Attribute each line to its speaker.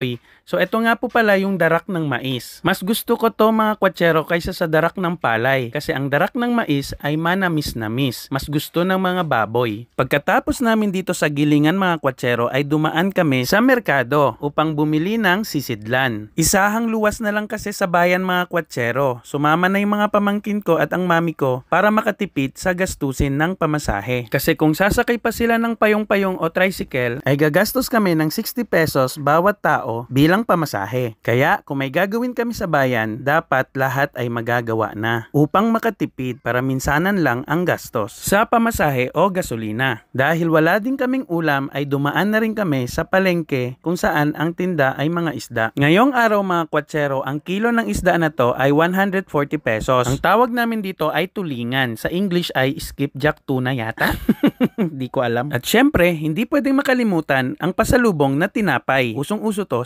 Speaker 1: Shopee. So ito nga po pala yung darak ng mais. Mas gusto ko to mga kwatsero kaysa sa darak ng palay. Kasi ang darak ng mais ay manamis-namis. Mas gusto ng mga baboy. Pagkatapos namin dito sa gilingan mga kwatsero ay dumaan kami sa merkado upang bumili ng sisidlan. Isahang luwas na lang kasi sa bayan mga kwatsero. Sumama na yung mga pamangkin ko at ang mami ko para makatipid sa gastusin ng pamasahe. Kasi kung sasakay pa sila ng payong-payong o tricycle ay gagastos kami ng 60 pesos bawat tao bilang pamasahe. Kaya kung may gagawin kami sa bayan, dapat lahat ay magagawa na upang makatipid para minsanan lang ang gastos sa pamasahe o gasolina. Dahil wala din kaming ulam ay dumaan na rin kami sa palengke kung saan ang tinda ay mga isda. Ngayong araw mga kwatsero, ang kilo ng isda na to ay 140 pesos. Ang tawag namin dito ay tulingan. Sa English ay skipjack tuna yata. Di ko alam. At syempre, hindi pwedeng makalimutan ang pasalubong na tinapay. Usong-uso to